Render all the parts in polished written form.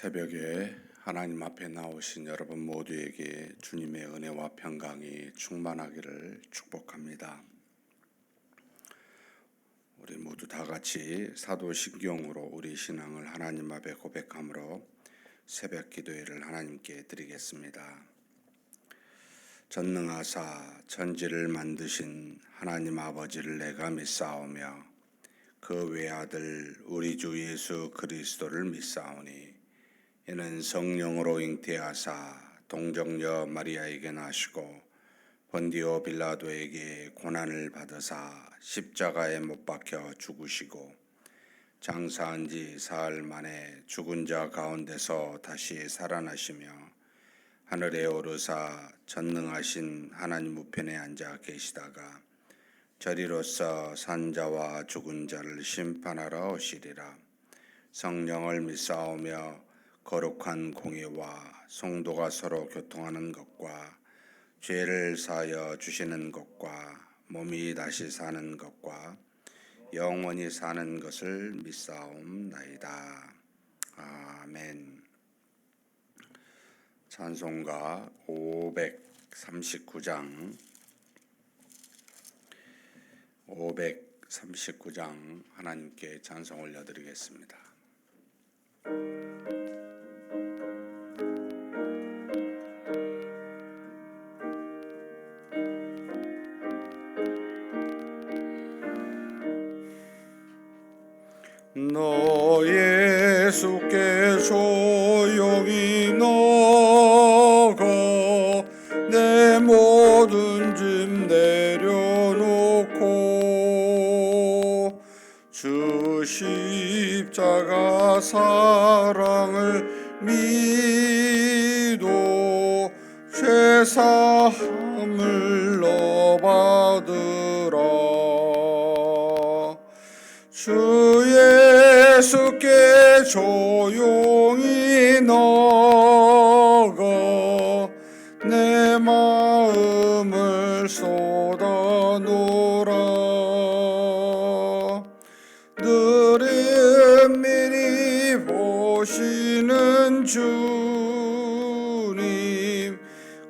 새벽에 하나님 앞에 나오신 여러분 모두에게 주님의 은혜와 평강이 충만하기를 축복합니다. 우리 모두 다 같이 사도신경으로 우리 신앙을 하나님 앞에 고백함으로 새벽 기도회를 하나님께 드리겠습니다. 전능하사 천지를 만드신 하나님 아버지를 내가 믿사오며 그 외아들 우리 주 예수 그리스도를 믿사오니 이는 성령으로 잉태하사 동정녀 마리아에게 나시고 본디오 빌라도에게 고난을 받으사 십자가에 못 박혀 죽으시고 장사한 지 사흘 만에 죽은 자 가운데서 다시 살아나시며 하늘에 오르사 전능하신 하나님 우편에 앉아 계시다가 저리로서 산자와 죽은 자를 심판하러 오시리라. 성령을 믿사오며 거룩한 공의와 성도가 서로 교통하는 것과 죄를 사하여 주시는 것과 몸이 다시 사는 것과 영원히 사는 것을 믿사옵나이다. 아멘. 찬송가 539장 하나님께 찬송 올려드리겠습니다. 너 예수께 조용히 나가 내 모든 짐 내려놓고 주 십자가 사랑을 믿어 죄사함을 너 받으라. 주 예수께 조용히 나가 내 마음을 쏟아놓으라. 늘 은밀히 보시는 주님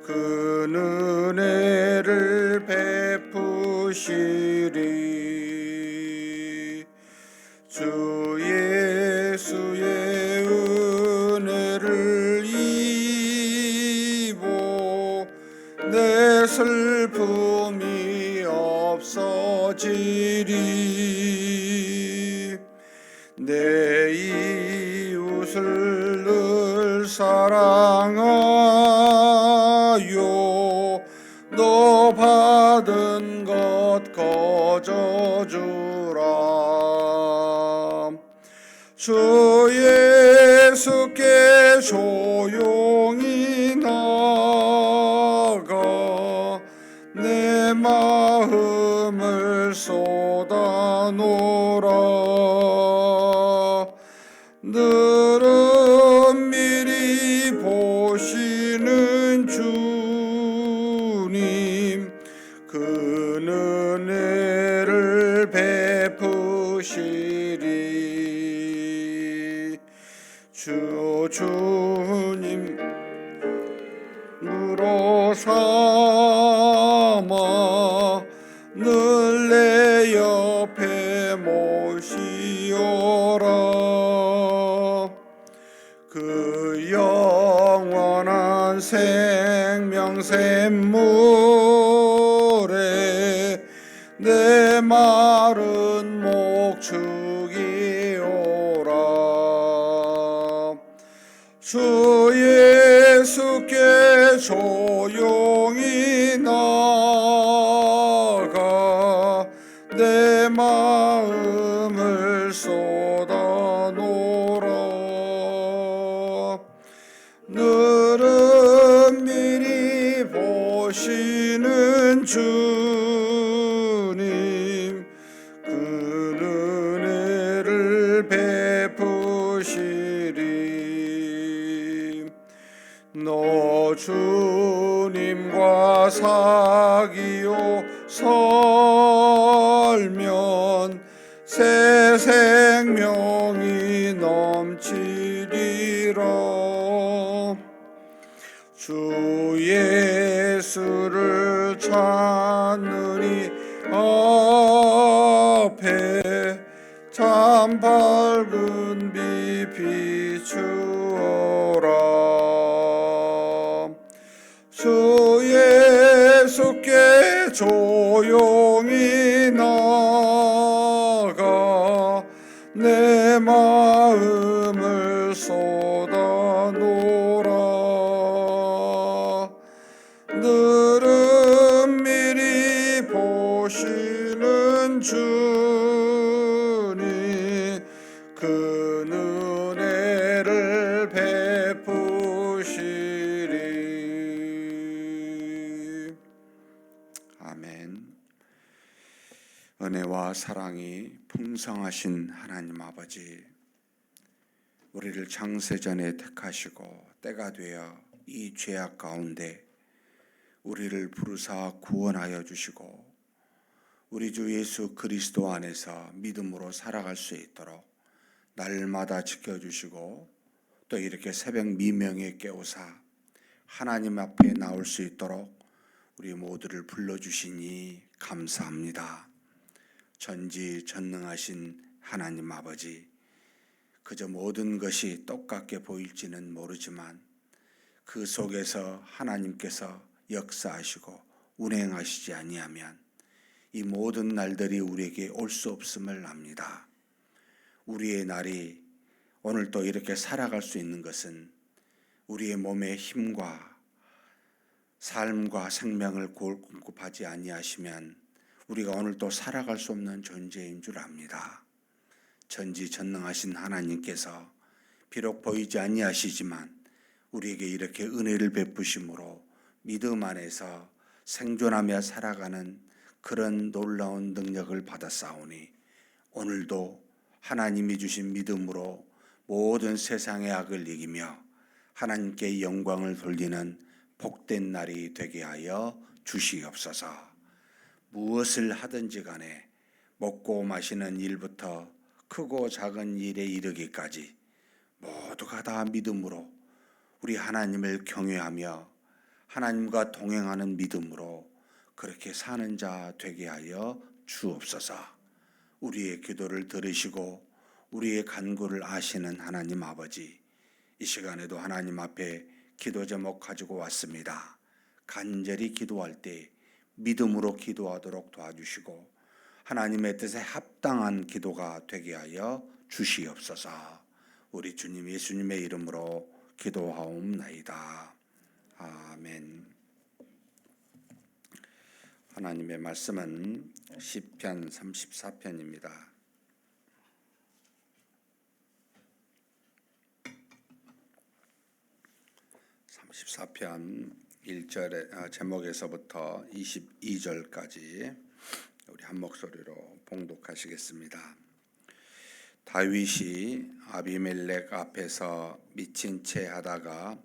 그 은혜를 베푸시리. 주 예수의 은혜를 입어 내 슬픔이 없어지리. 내 이웃을 늘 사랑하여 너 받은 것 거저주라. 주 예수께 조용히 나가 내 마음을 쏟아놓으라. 늘 은밀히 보시는 주님 그 은혜를 베푸시리. 주님 으로 삼아 늘 내 옆에 모시오라. 그 영원한 생명 샘물에 내 마른 목 죽이오라. 주 예수께 조용히 나가 내 마음을 쏟아놓으라. 늘 은밀히 보시는 주님 그 은혜를 베푸시리. 너 주님과 사귀어 살면 새 생명이 넘치리라. 주 예수를 찾느니 앞에 참 밝은 빛 비추어라. 주 예수께 조용히 나가 내 마음을 쏟아놓으라. 늘은 미리 보시는 주님 그 은혜를 베푸시리. 아멘. 은혜와 사랑이 풍성하신 하나님 아버지, 우리를 창세전에 택하시고 때가 되어 이 죄악 가운데 우리를 부르사 구원하여 주시고 우리 주 예수 그리스도 안에서 믿음으로 살아갈 수 있도록 날마다 지켜주시고 또 이렇게 새벽 미명에 깨우사 하나님 앞에 나올 수 있도록 우리 모두를 불러주시니 감사합니다. 전지전능하신 하나님 아버지, 그저 모든 것이 똑같게 보일지는 모르지만 그 속에서 하나님께서 역사하시고 운행하시지 아니하면 이 모든 날들이 우리에게 올 수 없음을 압니다. 우리의 날이 오늘 또 이렇게 살아갈 수 있는 것은 우리의 몸의 힘과 삶과 생명을 공급하지 아니하시면 우리가 오늘 또 살아갈 수 없는 존재인 줄 압니다. 전지전능하신 하나님께서 비록 보이지 아니하시지만 우리에게 이렇게 은혜를 베푸심으로 믿음 안에서 생존하며 살아가는 그런 놀라운 능력을 받았사오니 오늘도 하나님이 주신 믿음으로 모든 세상의 악을 이기며 하나님께 영광을 돌리는 복된 날이 되게 하여 주시옵소서. 무엇을 하든지 간에 먹고 마시는 일부터 크고 작은 일에 이르기까지 모두가 다 믿음으로 우리 하나님을 경외하며 하나님과 동행하는 믿음으로 그렇게 사는 자 되게 하여 주옵소서. 우리의 기도를 들으시고 우리의 간구를 아시는 하나님 아버지, 이 시간에도 하나님 앞에 기도 제목 가지고 왔습니다. 간절히 기도할 때 믿음으로 기도하도록 도와주시고 하나님의 뜻에 합당한 기도가 되게 하여 주시옵소서. 우리 주님 예수님의 이름으로 기도하옵나이다. 아멘. 하나님의 말씀은 시편 34편입니다. 34편 1절의 제목에서부터 22절까지 우리 한 목소리로 봉독하시겠습니다. 다윗이 아비멜렉 앞에서 미친 채 하다가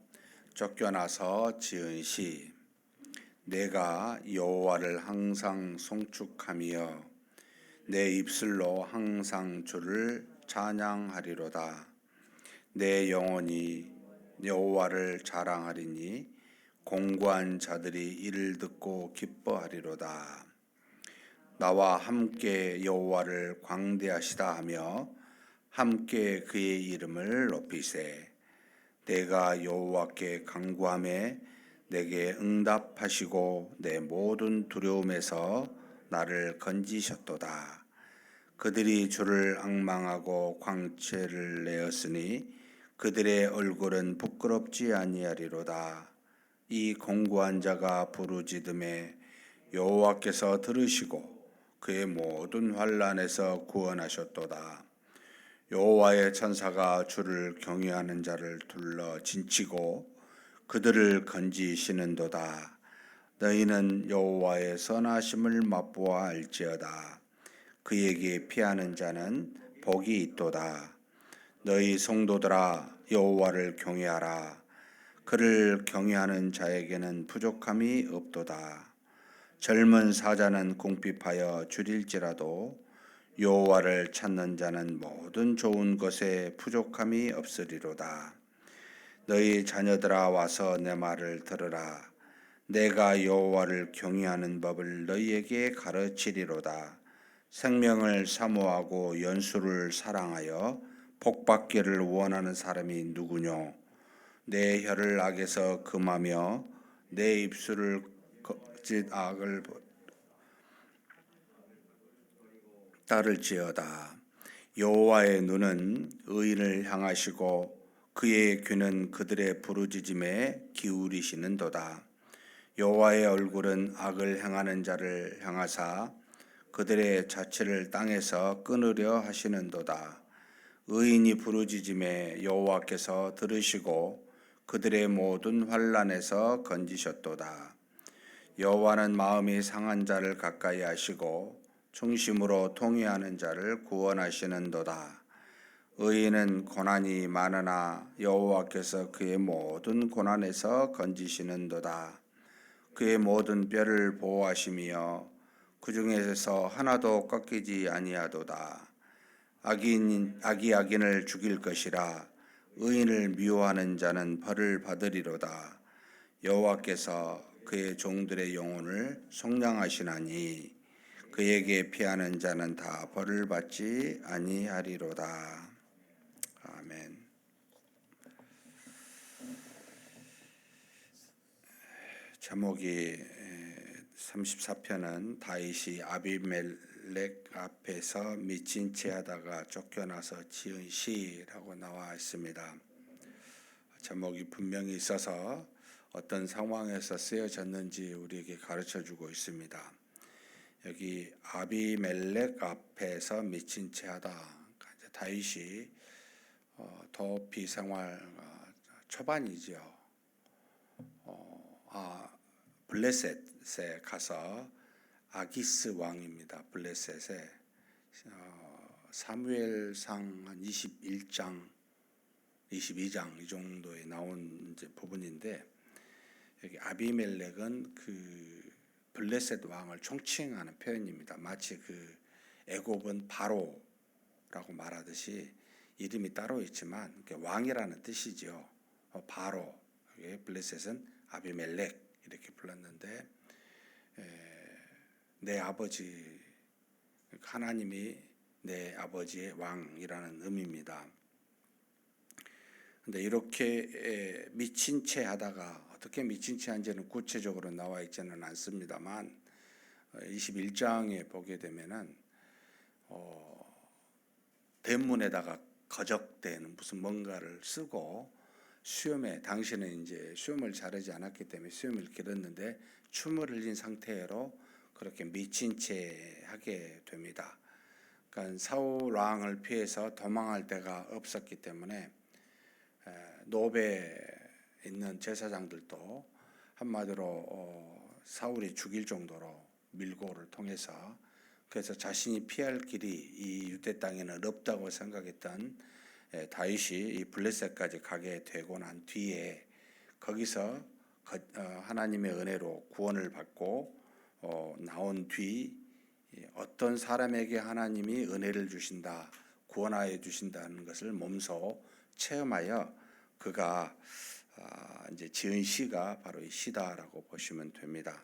쫓겨나서 지은 시. 내가 여호와를 항상 송축하며 내 입술로 항상 주를 찬양하리로다. 내 영혼이 여호와를 자랑하리니 공고한 자들이 이를 듣고 기뻐하리로다. 나와 함께 여호와를 광대하시다 하며 함께 그의 이름을 높이세. 내가 여호와께 간구하매 내게 응답하시고 내 모든 두려움에서 나를 건지셨도다. 그들이 주를 앙망하고 광채를 내었으니 그들의 얼굴은 부끄럽지 아니하리로다. 이 공고한 자가 부르짖음에 여호와께서 들으시고 그의 모든 환난에서 구원하셨도다. 여호와의 천사가 주를 경외하는 자를 둘러 진치고 그들을 건지시는도다. 너희는 여호와의 선하심을 맛보아 알지어다. 그에게 피하는 자는 복이 있도다. 너희 성도들아 여호와를 경외하라. 그를 경외하는 자에게는 부족함이 없도다. 젊은 사자는 궁핍하여 줄일지라도 여호와를 찾는 자는 모든 좋은 것에 부족함이 없으리로다. 너희 자녀들아 와서 내 말을 들으라. 내가 여호와를 경외하는 법을 너희에게 가르치리로다. 생명을 사모하고 연수를 사랑하여 복받기를 원하는 사람이 누구뇨? 내 혀를 악에서 금하며 내 입술을 거짓 악을 따를지어다. 여호와의 눈은 의인을 향하시고 그의 귀는 그들의 부르짖음에 기울이시는도다. 여호와의 얼굴은 악을 행하는 자를 향하사 그들의 자취를 땅에서 끊으려 하시는도다. 의인이 부르짖음에 여호와께서 들으시고 그들의 모든 환난에서 건지셨도다. 여호와는 마음이 상한 자를 가까이 하시고 중심으로 통회하는 자를 구원하시는도다. 의인은 고난이 많으나 여호와께서 그의 모든 고난에서 건지시는도다. 그의 모든 뼈를 보호하시며 그 중에서 하나도 꺾이지 아니하도다. 악이 악인을 죽일 것이라. 의인을 미워하는 자는 벌을 받으리로다. 여호와께서 그의 종들의 영혼을 속량하시나니 그에게 피하는 자는 다 벌을 받지 아니하리로다. 아멘. 제목이 34편은 다윗이 아비멜렉 앞에서 미친 채 하다가 쫓겨나서 지은 시라고 나와 있습니다. 제목이 분명히 있어서 어떤 상황에서 쓰여졌는지 우리에게 가르쳐 주고 있습니다. 여기 아비멜렉 앞에서 미친 채 하다. 다윗이 도피 생활 초반이죠. 블레셋에 가서 아기스 왕입니다. 블레셋에 사무엘상 한 21장, 22장 이 정도에 나온 이제 부분인데 여기 아비멜렉은 그 블레셋 왕을 총칭하는 표현입니다. 마치 그 애굽은 바로라고 말하듯이 이름이 따로 있지만 왕이라는 뜻이죠. 바로, 블레셋은 아비멜렉 이렇게 불렀는데 내 아버지 하나님이 내 아버지의 왕이라는 의미입니다. 근데 이렇게 미친 채 하다가 어떻게 미친 채 한지는 구체적으로 나와 있지는 않습니다만 21장에 보게 되면은 대문에다가 거적대는 무슨 뭔가를 쓰고 수염에 당신은 이제 수염을 자르지 않았기 때문에 수염을 길었는데 춤을 흘린 상태로 그렇게 미친 채 하게 됩니다. 그러니까 사울 왕을 피해서 도망할 데가 없었기 때문에 노베에 있는 제사장들도 한마디로 사울이 죽일 정도로 밀고를 통해서 그래서 자신이 피할 길이 이 유대 땅에는 없다고 생각했던 다윗이 이 블레셋까지 가게 되고 난 뒤에 거기서 하나님의 은혜로 구원을 받고 나온 뒤 어떤 사람에게 하나님이 은혜를 주신다, 구원하여 주신다는 것을 몸소 체험하여 그가 이제 지은 시가 바로 이 시다라고 보시면 됩니다.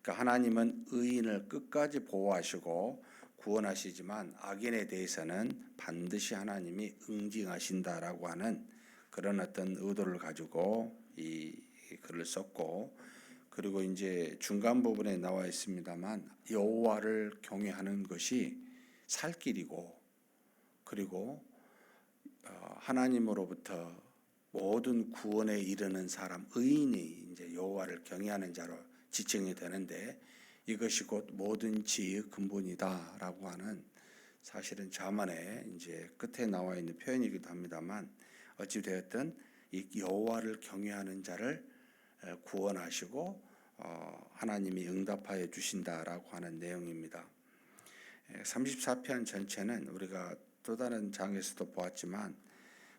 그러니까 하나님은 의인을 끝까지 보호하시고 구원하시지만 악인에 대해서는 반드시 하나님이 응징하신다라고 하는 그런 어떤 의도를 가지고 이 글을 썼고, 그리고 이제 중간 부분에 나와 있습니다만 여호와를 경외하는 것이 살 길이고, 그리고 하나님으로부터 모든 구원에 이르는 사람 의인이 이제 여호와를 경외하는 자로 지칭이 되는데 이것이 곧 모든 지혜의 근본이다라고 하는 사실은 잠언의 이제 끝에 나와 있는 표현이기도 합니다만 어찌 되었든 이 여호와를 경외하는 자를 구원하시고 하나님이 응답하여 주신다라고 하는 내용입니다. 34편 전체는 우리가 또 다른 장에서도 보았지만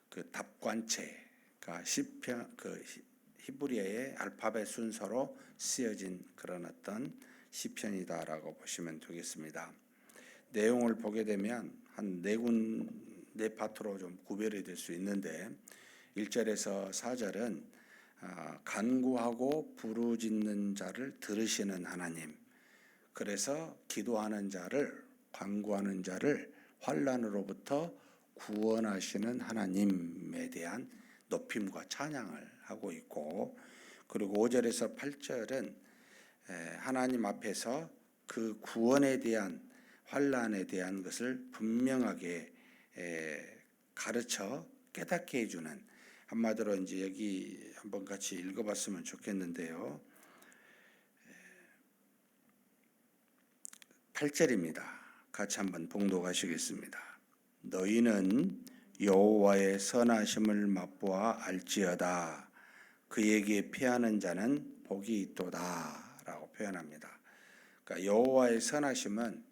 그 답관체가 시편 그 히브리어의 알파벳 순서로 쓰여진 그런 어떤 시편이다라고 보시면 되겠습니다. 내용을 보게 되면 한 네 파트로 좀 구별이 될 수 있는데 1절에서 4절은 간구하고 부르짖는 자를 들으시는 하나님, 그래서 기도하는 자를, 간구하는 자를 환난으로부터 구원하시는 하나님에 대한 높임과 찬양을 하고 있고, 그리고 5절에서 8절은 하나님 앞에서 그 구원에 대한, 환난에 대한 것을 분명하게 가르쳐 깨닫게 해주는, 한마디로 이제 여기 한번 같이 읽어봤으면 좋겠는데요. 8절입니다. 같이 한번 봉독하시겠습니다. 너희는 여호와의 선하심을 맛보아 알지어다. 그에게 피하는 자는 복이 있도다 라고 표현합니다. 그러니까 여호와의 선하심은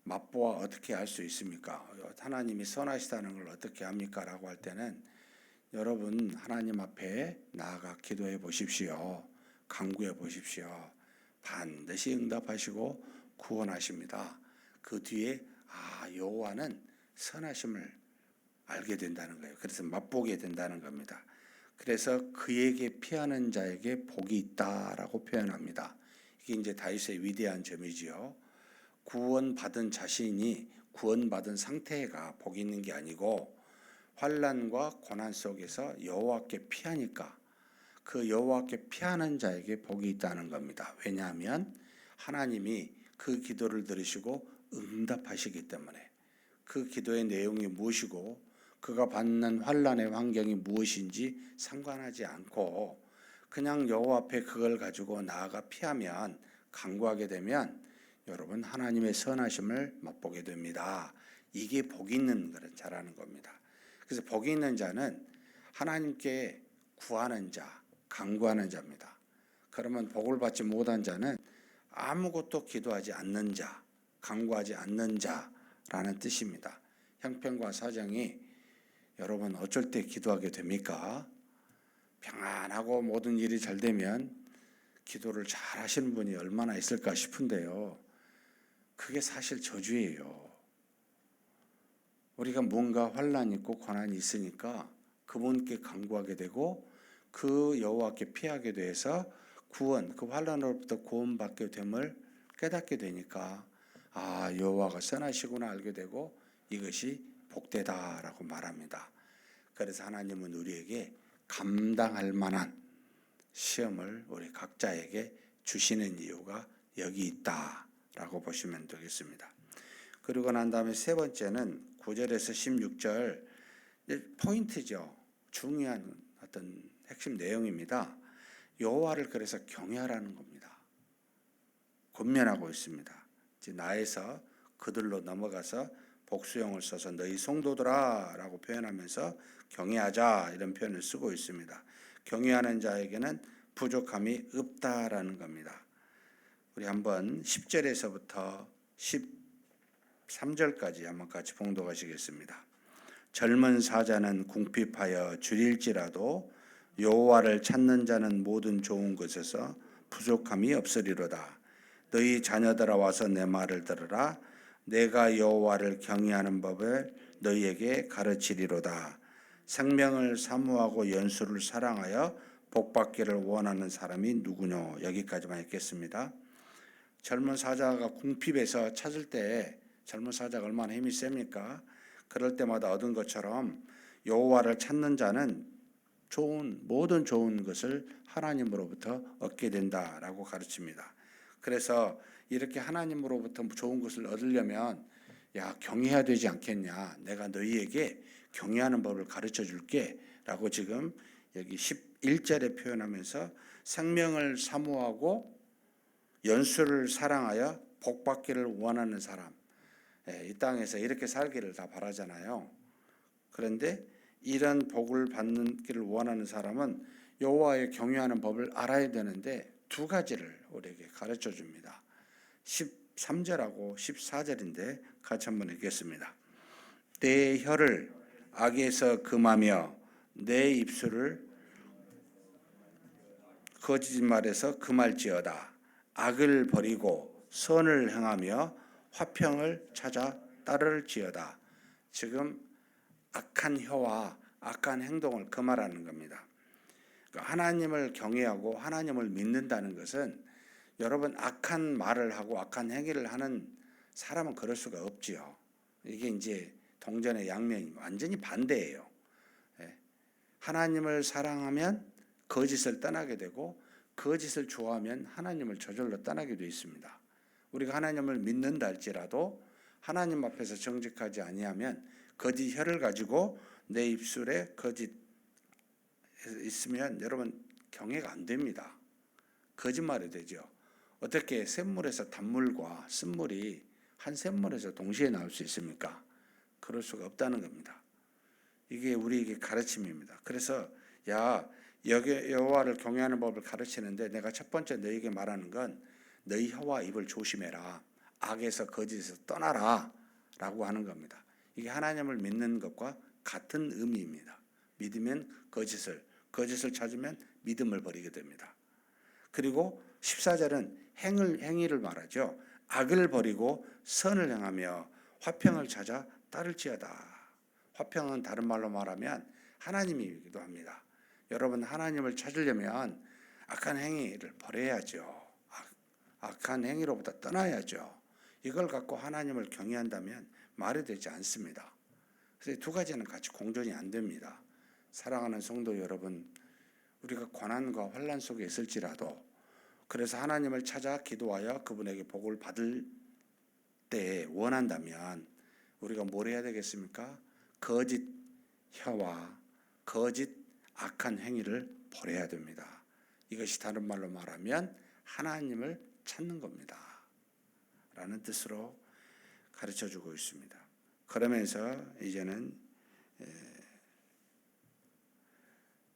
맛보아 어떻게 알 수 있습니까? 하나님이 선하시다는 걸 어떻게 합니까? 라고 할 때는 여러분 하나님 앞에 나아가 기도해 보십시오. 간구해 보십시오. 반드시 응답하시고 구원하십니다. 그 뒤에 여호와는 선하심을 알게 된다는 거예요. 그래서 맛보게 된다는 겁니다. 그래서 그에게 피하는 자에게 복이 있다라고 표현합니다. 이게 이제 다윗의 위대한 점이지요. 구원받은 자신이 구원받은 상태가 복이 있는 게 아니고 환난과 고난 속에서 여호와께 피하니까 그 여호와께 피하는 자에게 복이 있다는 겁니다. 왜냐하면 하나님이 그 기도를 들으시고 응답하시기 때문에, 그 기도의 내용이 무엇이고 그가 받는 환난의 환경이 무엇인지 상관하지 않고 그냥 여호와 앞에 그걸 가지고 나아가 피하면, 간구하게 되면 여러분 하나님의 선하심을 맛보게 됩니다. 이게 복 있는 그런 자라는 겁니다. 그래서 복 있는 자는 하나님께 구하는 자, 간구하는 자입니다. 그러면 복을 받지 못한 자는 아무것도 기도하지 않는 자, 간구하지 않는 자라는 뜻입니다. 형편과 사정이 여러분 어쩔 때 기도하게 됩니까? 평안하고 모든 일이 잘 되면 기도를 잘 하시는 분이 얼마나 있을까 싶은데요. 그게 사실 저주예요. 우리가 뭔가 환난이 있고 고난이 있으니까 그분께 간구하게 되고 그 여호와께 피하게 돼서 구원, 그 환난으로부터 구원받게 됨을 깨닫게 되니까 여호와가 선하시구나 알게 되고 이것이 복되다라고 말합니다. 그래서 하나님은 우리에게 감당할 만한 시험을 우리 각자에게 주시는 이유가 여기 있다라고 보시면 되겠습니다. 그리고 난 다음에 세 번째는 9절에서 16절 포인트죠. 중요한 어떤 핵심 내용입니다. 여호와를 그래서 경외하라는 겁니다. 권면하고 있습니다. 나에서 그들로 넘어가서 복수형을 써서 너희 성도들아 라고 표현하면서 경외하자 이런 표현을 쓰고 있습니다. 경외하는 자에게는 부족함이 없다라는 겁니다. 우리 한번 10절에서부터 13절까지 한번 같이 봉독하시겠습니다. 젊은 사자는 궁핍하여 줄일지라도 여호와를 찾는 자는 모든 좋은 것에서 부족함이 없으리로다. 너희 자녀들아 와서 내 말을 들으라. 내가 여호와를 경외하는 법을 너희에게 가르치리로다. 생명을 사모하고 연수를 사랑하여 복받기를 원하는 사람이 누구뇨? 여기까지만 읽겠습니다. 젊은 사자가 궁핍에서 찾을 때 젊은 사자가 얼마나 힘이 셉니까? 그럴 때마다 얻은 것처럼 여호와를 찾는 자는 모든 좋은 것을 하나님으로부터 얻게 된다라고 가르칩니다. 그래서 이렇게 하나님으로부터 좋은 것을 얻으려면 경외해야 되지 않겠냐, 내가 너희에게 경외하는 법을 가르쳐 줄게 라고 지금 여기 11절에 표현하면서 생명을 사모하고 연수를 사랑하여 복받기를 원하는 사람, 이 땅에서 이렇게 살기를 다 바라잖아요. 그런데 이런 복을 받기를 원하는 사람은 여호와의 경외하는 법을 알아야 되는데 두 가지를 우리에게 가르쳐 줍니다. 13절하고 14절인데 같이 한번 읽겠습니다. 내 혀를 악에서 금하며 내 입술을 거짓말에서 금할지어다. 악을 버리고 선을 행하며 화평을 찾아 따를지어다. 지금 악한 혀와 악한 행동을 금하라는 겁니다. 그러니까 하나님을 경외하고 하나님을 믿는다는 것은 여러분 악한 말을 하고 악한 행위를 하는 사람은 그럴 수가 없지요. 이게 이제 동전의 양면이 완전히 반대예요. 하나님을 사랑하면 거짓을 떠나게 되고 거짓을 좋아하면 하나님을 저절로 떠나게 되어 있습니다. 우리가 하나님을 믿는다 할지라도 하나님 앞에서 정직하지 아니하면 거짓 혀를 가지고 내 입술에 거짓 있으면 여러분 경외가 안 됩니다. 거짓말이 되죠. 어떻게 샘물에서 단물과 쓴물이 한 샘물에서 동시에 나올 수 있습니까? 그럴 수가 없다는 겁니다. 이게 우리에게 가르침입니다. 그래서 여호와를 경외하는 법을 가르치는데 내가 첫 번째 너희에게 말하는 건 너희 혀와 입을 조심해라. 악에서 거짓에서 떠나라 라고 하는 겁니다. 이게 하나님을 믿는 것과 같은 의미입니다. 믿으면 거짓을 찾으면 믿음을 버리게 됩니다. 그리고 14절은 행위를 말하죠. 악을 버리고 선을 행하며 화평을 찾아 따를지어다. 화평은 다른 말로 말하면 하나님이기도 합니다. 여러분 하나님을 찾으려면 악한 행위를 버려야죠. 악한 행위로부터 떠나야죠. 이걸 갖고 하나님을 경외한다면 말이 되지 않습니다. 그래서 두 가지는 같이 공존이 안 됩니다. 사랑하는 성도 여러분, 우리가 고난과 환난 속에 있을지라도 그래서 하나님을 찾아 기도하여 그분에게 복을 받을 때 원한다면 우리가 뭘 해야 되겠습니까? 거짓 혀와 거짓 악한 행위를 버려야 됩니다. 이것이 다른 말로 말하면 하나님을 찾는 겁니다. 라는 뜻으로 가르쳐주고 있습니다. 그러면서 이제는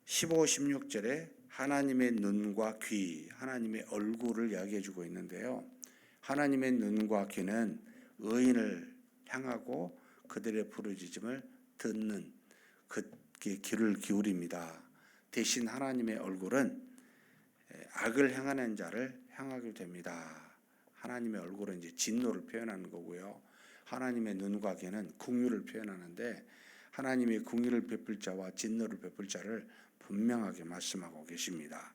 15, 16절에 하나님의 눈과 귀, 하나님의 얼굴을 이야기해주고 있는데요. 하나님의 눈과 귀는 의인을 향하고 그들의 부르짖음을 듣는 그 귀를 기울입니다. 대신 하나님의 얼굴은 악을 행하는 자를 향하게 됩니다. 하나님의 얼굴은 이제 진노를 표현하는 거고요. 하나님의 눈과 귀는 긍휼을 표현하는데 하나님의 긍휼을 베풀 자와 진노를 베풀 자를 분명하게 말씀하고 계십니다.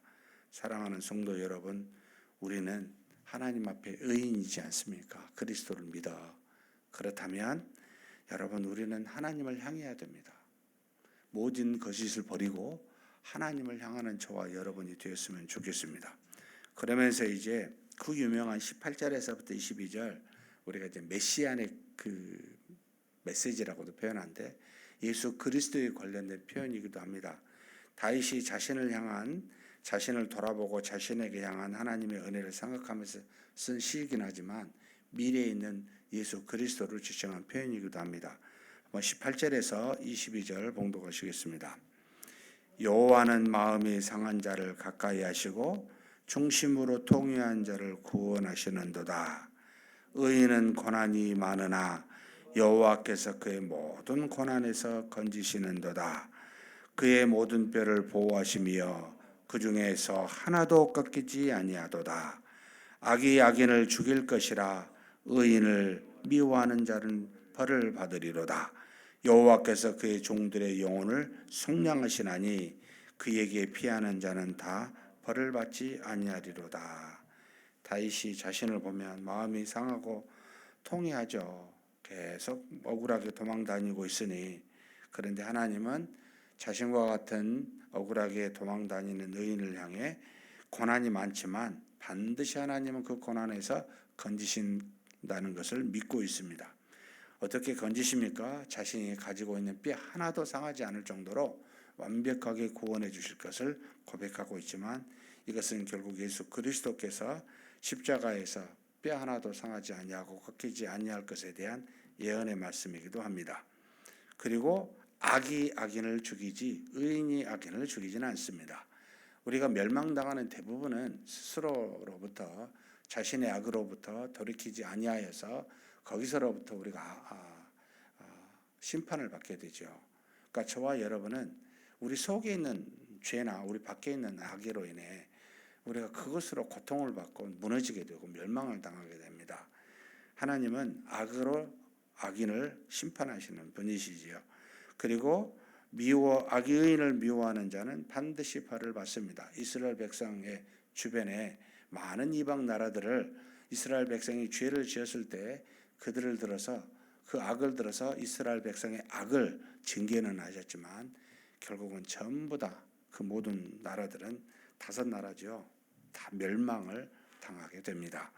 사랑하는 성도 여러분, 우리는 하나님 앞에 의인이지 않습니까? 그리스도를 믿어. 그렇다면 여러분 우리는 하나님을 향해야 됩니다. 모든 거짓을 버리고 하나님을 향하는 저와 여러분이 되었으면 좋겠습니다. 그러면서 이제 그 유명한 18절에서부터 22절 우리가 이제 메시안의 그 메시지라고도 표현하는데 예수 그리스도에 관련된 표현이기도 합니다. 다윗이 자신을 돌아보고 자신에게 향한 하나님의 은혜를 생각하면서 쓴 시이긴 하지만 미래에 있는 예수 그리스도를 지칭한 표현이기도 합니다. 18절에서 22절 봉독하시겠습니다. 여호와는 마음이 상한 자를 가까이 하시고 중심으로 통회한 자를 구원하시는도다. 의인은 고난이 많으나 여호와께서 그의 모든 고난에서 건지시는도다. 그의 모든 뼈를 보호하시며 그 중에서 하나도 꺾이지 아니하도다. 악이 악인을 죽일 것이라 의인을 미워하는 자는 벌을 받으리로다. 여호와께서 그의 종들의 영혼을 속량하시나니 그에게 피하는 자는 다 벌을 받지 아니하리로다. 다윗이 자신을 보면 마음이 상하고 통회하죠. 계속 억울하게 도망다니고 있으니 그런데 하나님은 자신과 같은 억울하게 도망다니는 의인을 향해 고난이 많지만 반드시 하나님은 그 고난에서 건지신다는 것을 믿고 있습니다. 어떻게 건지십니까? 자신이 가지고 있는 뼈 하나도 상하지 않을 정도로 완벽하게 구원해 주실 것을 고백하고 있지만 이것은 결국 예수 그리스도께서 십자가에서 뼈 하나도 상하지 아니하고 꺾이지 아니할 것에 대한 예언의 말씀이기도 합니다. 그리고 악이 악인을 죽이지 의인이 악인을 죽이지는 않습니다. 우리가 멸망당하는 대부분은 스스로로부터 자신의 악으로부터 돌이키지 아니하여서 거기서로부터 우리가 심판을 받게 되죠. 그러니까 저와 여러분은 우리 속에 있는 죄나 우리 밖에 있는 악으로 인해 우리가 그것으로 고통을 받고 무너지게 되고 멸망을 당하게 됩니다. 하나님은 악으로 악인을 심판하시는 분이시지요. 그리고 악의인을 미워하는 자는 반드시 벌을 받습니다. 이스라엘 백성의 주변에 많은 이방 나라들을 이스라엘 백성이 죄를 지었을 때 그들을 들어서 그 악을 들어서 이스라엘 백성의 악을 징계는 하셨지만 결국은 전부 다 그 모든 나라들은 5나라죠. 다 멸망을 당하게 됩니다.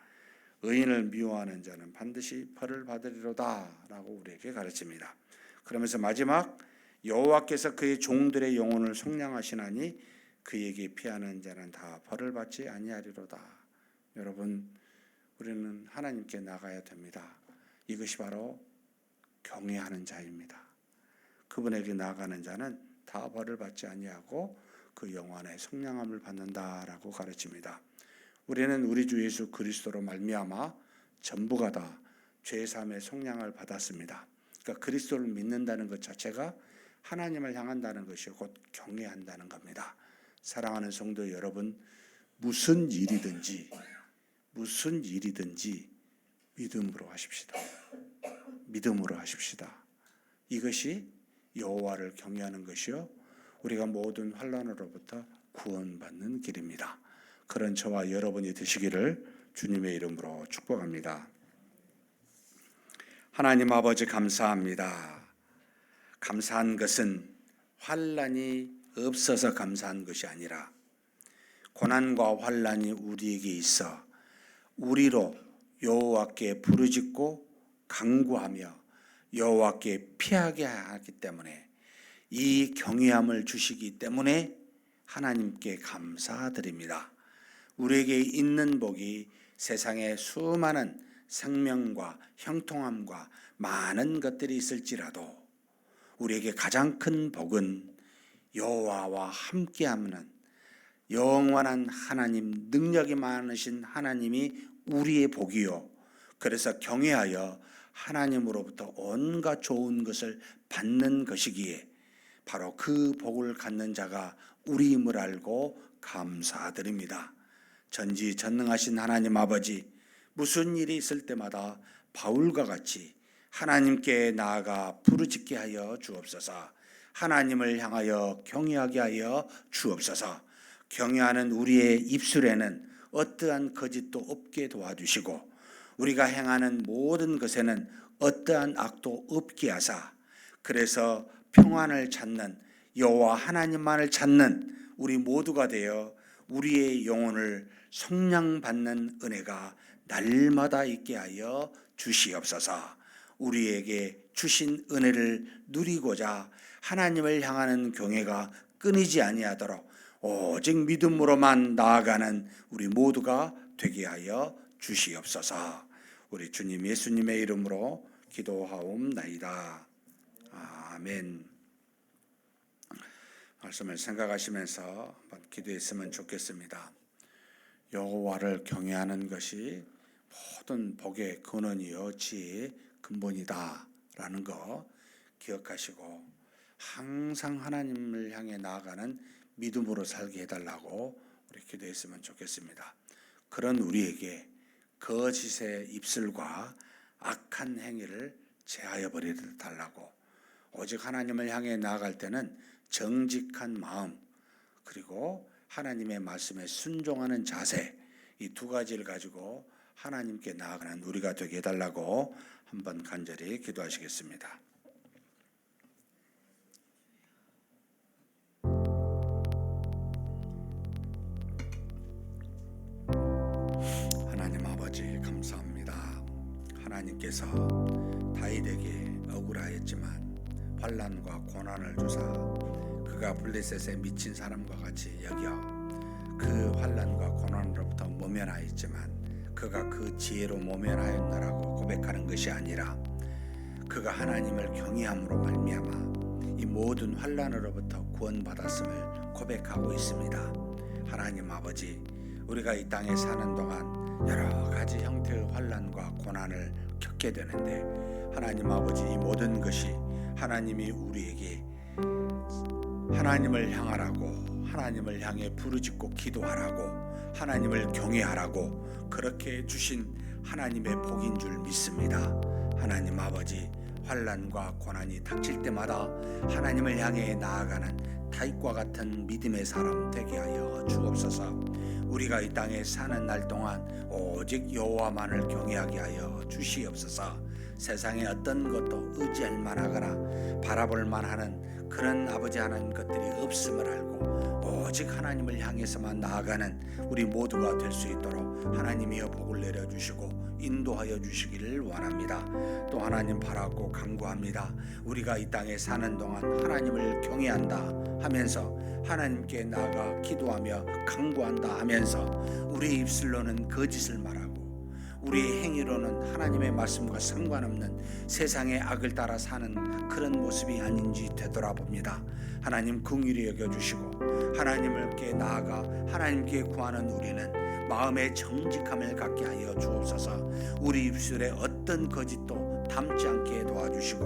의인을 미워하는 자는 반드시 벌을 받으리로다라고 우리에게 가르칩니다. 그러면서 마지막 여호와께서 그의 종들의 영혼을 속량하시나니 그에게 피하는 자는 다 벌을 받지 아니하리로다. 여러분, 우리는 하나님께 나가야 됩니다. 이것이 바로 경외하는 자입니다. 그분에게 나가는 자는 다 벌을 받지 아니하고 그 영혼의 속량함을 받는다라고 가르칩니다. 우리는 우리 주 예수 그리스도로 말미암아 전부가 다 죄사함의 속량을 받았습니다. 그러니까 그리스도를 믿는다는 것 자체가 하나님을 향한다는 것이 곧 경외한다는 겁니다. 사랑하는 성도 여러분, 무슨 일이든지 믿음으로 하십시다. 믿음으로 하십시다. 이것이 여호와를 경외하는 것이요 우리가 모든 환난으로부터 구원받는 길입니다. 그런 저와 여러분이 되시기를 주님의 이름으로 축복합니다. 하나님 아버지 감사합니다. 감사한 것은 환난이 없어서 감사한 것이 아니라 고난과 환난이 우리에게 있어 우리로 여호와께 부르짖고 간구하며 여호와께 피하게 하기 때문에 이 경외함을 주시기 때문에 하나님께 감사드립니다. 우리에게 있는 복이 세상에 수많은 생명과 형통함과 많은 것들이 있을지라도 우리에게 가장 큰 복은 여호와와 함께하는 영원한 하나님, 능력이 많으신 하나님이 우리의 복이요 그래서 경외하여 하나님으로부터 온갖 좋은 것을 받는 것이기에 바로 그 복을 갖는 자가 우리임을 알고 감사드립니다. 전지전능하신 하나님 아버지, 무슨 일이 있을 때마다 바울과 같이 하나님께 나아가 부르짖게 하여 주옵소서. 하나님을 향하여 경외하게 하여 주옵소서. 경외하는 우리의 입술에는 어떠한 거짓도 없게 도와주시고 우리가 행하는 모든 것에는 어떠한 악도 없게 하사 그래서 평안을 찾는 여호와 하나님만을 찾는 우리 모두가 되어 우리의 영혼을 속량받는 은혜가 날마다 있게 하여 주시옵소서. 우리에게 주신 은혜를 누리고자 하나님을 향하는 경외가 끊이지 아니하도록 오직 믿음으로만 나아가는 우리 모두가 되게 하여 주시옵소서. 우리 주님 예수님의 이름으로 기도하옵나이다. 아멘. 말씀을 생각하시면서 한번 기도했으면 좋겠습니다. 여호와를 경외하는 것이 모든 복의 근원이요 지혜의 근본이다라는 거 기억하시고 항상 하나님을 향해 나아가는 믿음으로 살게 해달라고 우리 기도했으면 좋겠습니다. 그런 우리에게 거짓의 입술과 악한 행위를 제하여 버려 달라고 오직 하나님을 향해 나아갈 때는 정직한 마음 그리고 하나님의 말씀에 순종하는 자세 이 두 가지를 가지고 하나님께 나아가는 우리가 되게 해달라고 한번 간절히 기도하시겠습니다. 하나님 아버지 감사합니다. 하나님께서 다윗에게 억울하였지만 환난과 고난을 주사 그가 블레셋에 미친 사람과 같이 여겨 그 환난과 고난으로부터 모면하였지만 그가 그 지혜로 모면하였나라고 고백하는 것이 아니라 그가 하나님을 경외함으로 말미암아 이 모든 환난으로부터 구원받았음을 고백하고 있습니다. 하나님 아버지, 우리가 이 땅에 사는 동안 여러 가지 형태의 환난과 고난을 겪게 되는데 하나님 아버지, 이 모든 것이 하나님이 우리에게 하나님을 향하라고, 하나님을 향해 부르짖고 기도하라고, 하나님을 경외하라고 그렇게 주신 하나님의 복인 줄 믿습니다. 하나님 아버지, 환난과 고난이 닥칠 때마다 하나님을 향해 나아가는 다윗과 같은 믿음의 사람 되게 하여 주옵소서. 우리가 이 땅에 사는 날 동안 오직 여호와만을 경외하게 하여 주시옵소서. 세상에 어떤 것도 의지할 만하거나 바라볼 만하는 그런 아버지 하나님 것들이 없음을 알고 오직 하나님을 향해서만 나아가는 우리 모두가 될 수 있도록 하나님이여 복을 내려주시고 인도하여 주시기를 원합니다. 또 하나님 바라고 간구합니다. 우리가 이 땅에 사는 동안 하나님을 경외한다 하면서 하나님께 나아가 기도하며 간구한다 하면서 우리 입술로는 거짓을 말하고 우리의 행위로는 하나님의 말씀과 상관없는 세상의 악을 따라 사는 그런 모습이 아닌지 되돌아봅니다. 하나님 긍휼히 여겨주시고 하나님께 나아가 하나님께 구하는 우리는 마음의 정직함을 갖게 하여 주옵소서. 우리 입술에 어떤 거짓도 담지 않게 도와주시고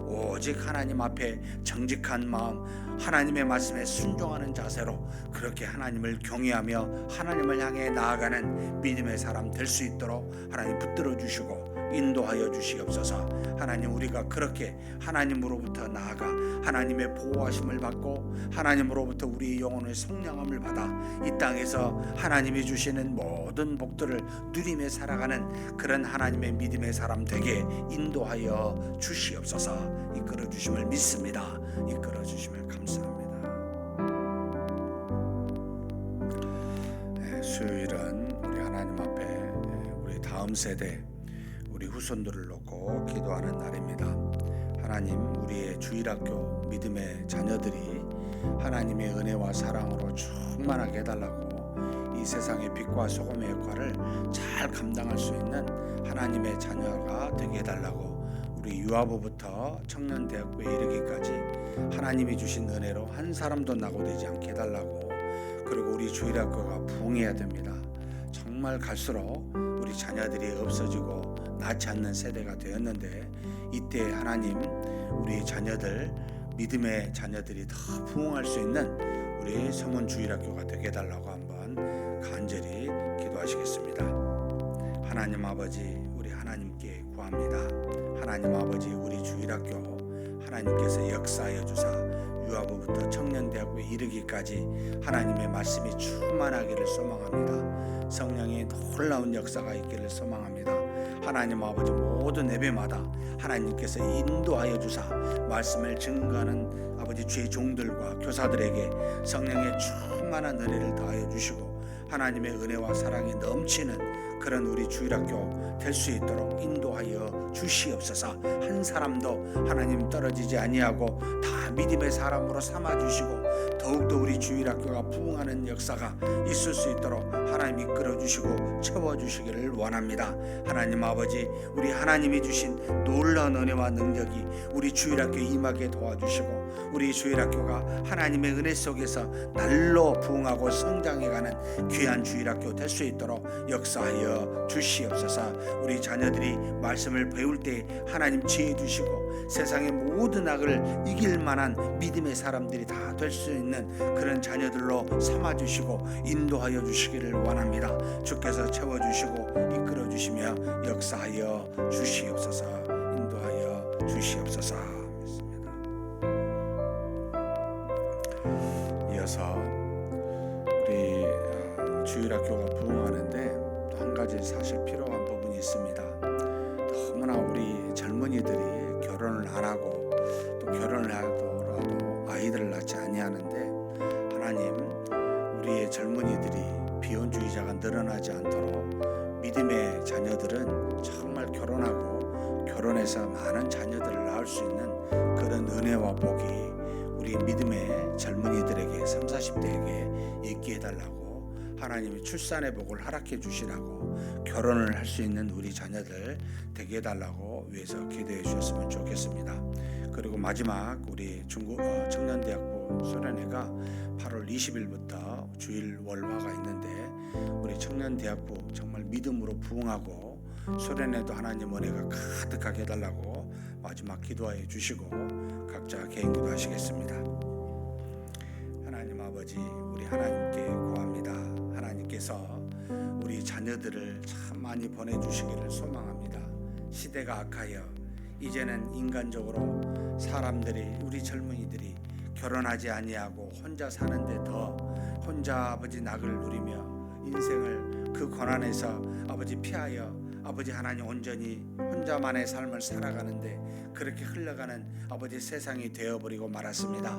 오직 하나님 앞에 정직한 마음, 하나님의 말씀에 순종하는 자세로 그렇게 하나님을 경외하며 하나님을 향해 나아가는 믿음의 사람 될 수 있도록 하나님 붙들어 주시고 인도하여 주시옵소서. 하나님, 우리가 그렇게 하나님으로부터 나아가 하나님의 보호하심을 받고 하나님으로부터 우리의 영혼의 성령함을 받아 이 땅에서 하나님이 주시는 모든 복들을 누리며 살아가는 그런 하나님의 믿음의 사람 되게 인도하여 주시옵소서. 이끌어 주심을 믿습니다. 이끌어 주심을 감사합니다. 수요일은 우리 하나님 앞에 우리 다음 세대 우리 후손들을 놓고 기도하는 날입니다. 하나님, 우리의 주일학교 믿음의 자녀들이 하나님의 은혜와 사랑으로 충만하게 해달라고 이 세상의 빛과 소금의 역할을 잘 감당할 수 있는 하나님의 자녀가 되게 해달라고 우리 유아부부터 청년대학교에 이르기까지 하나님이 주신 은혜로 한 사람도 낙오되지 않게 해달라고, 그리고 우리 주일학교가 부흥해야 됩니다. 정말 갈수록 우리 자녀들이 없어지고 낳지 않는 세대가 되었는데 이때 하나님, 우리 자녀들 믿음의 자녀들이 더 부흥할 수 있는 우리 서문 주일학교가 되게 해달라고 한번 간절히 기도하시겠습니다. 하나님 아버지, 우리 하나님께 구합니다. 하나님 아버지, 우리 주일학교 하나님께서 역사하여 주사 유아부부터 청년대학교에 이르기까지 하나님의 말씀이 충만하기를 소망합니다. 성령의 놀라운 역사가 있기를 소망합니다. 하나님 아버지, 모든 예배마다 하나님께서 인도하여 주사 말씀을 증거하는 아버지 주의 종들과 교사들에게 성령의 충만한 은혜를 더하여 주시고 하나님의 은혜와 사랑이 넘치는 그런 우리 주일학교 될 수 있도록 인도하여 주시옵소서. 한 사람도 하나님 떨어지지 아니하고 다 믿음의 사람으로 삼아주시고 더욱더 우리 주일학교가 부흥하는 역사가 있을 수 있도록 하나님 이끌어 주시고 채워주시기를 원합니다. 하나님 아버지, 우리 하나님이 주신 놀라운 은혜와 능력이 우리 주일학교에 임하게 도와주시고 우리 주일학교가 하나님의 은혜 속에서 날로 부흥하고 성장해가는 귀한 주일학교 될 수 있도록 역사하여 주시옵소서. 우리 자녀들이 말씀을 배울 때 하나님 지혜 주시고 세상의 모든 악을 이길 만한 믿음의 사람들이 다 될 수 있는 그런 자녀들로 삼아주시고 인도하여 주시기를 원합니다. 주께서 채워주시고 이끌어 주시며 역사하여 주시옵소서. 인도하여 주시옵소서. 믿습니다. 이어서 우리 주일학교가 부흥하는데 또 한 가지 사실 필요한 부분이 있습니다. 너무나 우리 젊은이들이 결혼을 안 하고 또 결혼을 하더라도 아이들을 낳지 아니하는데 하나님, 우리의 젊은이들이 비혼주의자가 늘어나지 않도록 믿음의 자녀들은 정말 결혼하고 결혼해서 많은 자녀들을 낳을 수 있는 그런 은혜와 복이 우리 믿음의 젊은이들에게 30, 40대에게 있게 해달라고 하나님이 출산의 복을 허락해 주시라고 결혼을 할 수 있는 우리 자녀들 되게 해달라고 위해서 기도해 주셨으면 좋겠습니다. 그리고 마지막 우리 중국 청년대학부 소련회가 8월 20일부터 주일 월화가 있는데 우리 청년대학부 정말 믿음으로 부흥하고 소련회도 하나님 은혜가 가득하게 해달라고 마지막 기도해 주시고 각자 개인 기도하시겠습니다. 하나님 아버지, 우리 하나님께 구합니다. 하나님께서 우리 자녀들을 참 많이 보내주시기를 소망합니다. 시대가 악하여 이제는 인간적으로 사람들이, 우리 젊은이들이 결혼하지 아니하고 혼자 사는데 더 혼자 아버지 낙을 누리며 인생을 그 고난에서 아버지 피하여 아버지 하나님 온전히 혼자만의 삶을 살아가는데 그렇게 흘러가는 아버지 세상이 되어버리고 말았습니다.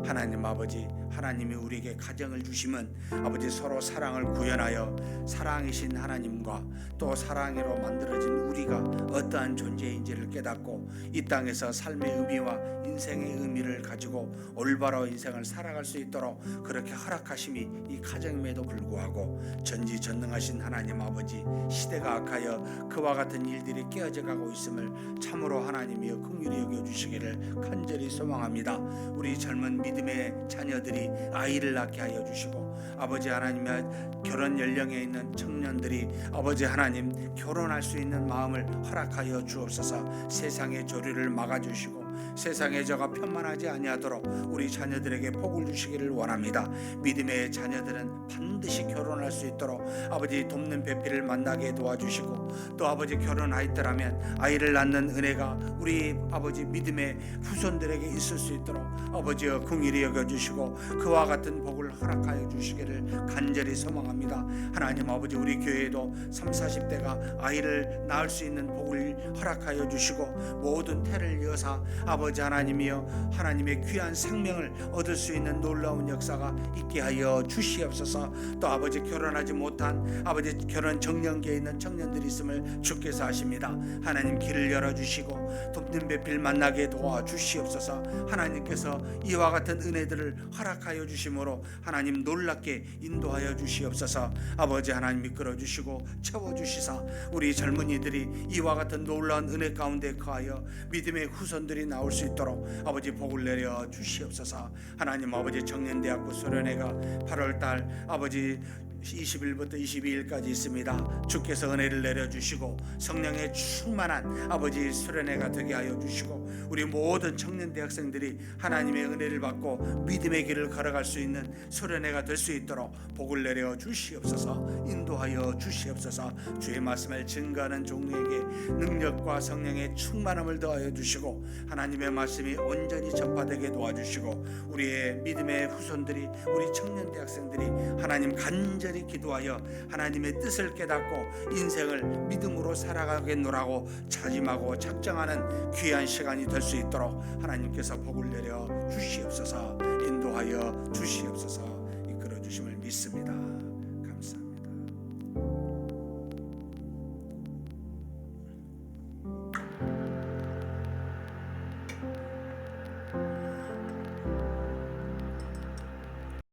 하나님 아버지, 하나님이 우리에게 가정을 주시면 아버지 서로 사랑을 구현하여 사랑이신 하나님과 또 사랑으로 만들어진 우리가 어떠한 존재인지를 깨닫고 이 땅에서 삶의 의미와 인생의 의미를 가지고 올바로 인생을 살아갈 수 있도록 그렇게 허락하심이 이 가정임에도 불구하고 전지전능하신 하나님 아버지, 시대가 악하여 그와 같은 일들이 깨어져 가고 있음을 참으로 하나님이여 긍휼히 여겨주시기를 간절히 소망합니다. 우리 젊은 믿음의 자녀들이 아이를 낳게 하여 주시고 아버지 하나님의 결혼 연령에 있는 청년들이 아버지 하나님 결혼할 수 있는 마음을 허락하여 주옵소서. 세상의 조류를 막아주시고 세상의 저가 편만하지 아니하도록 우리 자녀들에게 복을 주시기를 원합니다. 믿음의 자녀들은 반드시 결혼할 수 있도록 아버지 돕는 배필을 만나게 도와주시고 또 아버지 결혼하였더라면 아이를 낳는 은혜가 우리 아버지 믿음의 후손들에게 있을 수 있도록 아버지여 긍휼히 여겨주시고 그와 같은 복을 허락하여 주시기를 간절히 소망합니다. 하나님 아버지, 우리 교회에도 30, 40대가 아이를 낳을 수 있는 복을 허락하여 주시고 모든 태를 이어서 아버지 하나님이여 하나님의 귀한 생명을 얻을 수 있는 놀라운 역사가 있게 하여 주시옵소서. 또 아버지 결혼하지 못한 아버지 결혼 정년기에 있는 청년들이 있음을 주께서 아십니다. 하나님 길을 열어주시고 돕는 배필 만나게 도와주시옵소서. 하나님께서 이와 같은 은혜들을 허락하여 주심으로 하나님 놀랍게 인도하여 주시옵소서. 아버지 하나님 이끌어 주시고 채워주시사 우리 젊은이들이 이와 같은 놀라운 은혜 가운데 거하여 믿음의 후손들이 나올 수 있도록 아버지 복을 내려 주시옵소서. 하나님 아버지 청년대학부 수련회가 8월달 아버지 20일부터 22일까지 있습니다. 주께서 은혜를 내려주시고 성령의 충만한 아버지 수련회가 되게 하여 주시고 우리 모든 청년 대학생들이 하나님의 은혜를 받고 믿음의 길을 걸어갈 수 있는 수련회가 될 수 있도록 복을 내려 주시옵소서. 인도하여 주시옵소서. 주의 말씀을 증거하는 종에게 능력과 성령의 충만함을 더하여 주시고 하나님의 말씀이 온전히 전파되게 도와주시고 우리의 믿음의 후손들이, 우리 청년 대학생들이 하나님 간절히 기도하여 하나님의 뜻을 깨닫고 인생을 믿음으로 살아가겠노라고 자짐하고 작정하는 귀한 시간이 될 수 있도록 하나님께서 복을 내려 주시옵소서. 인도하여 주시옵소서. 이끌어 주심을 믿습니다.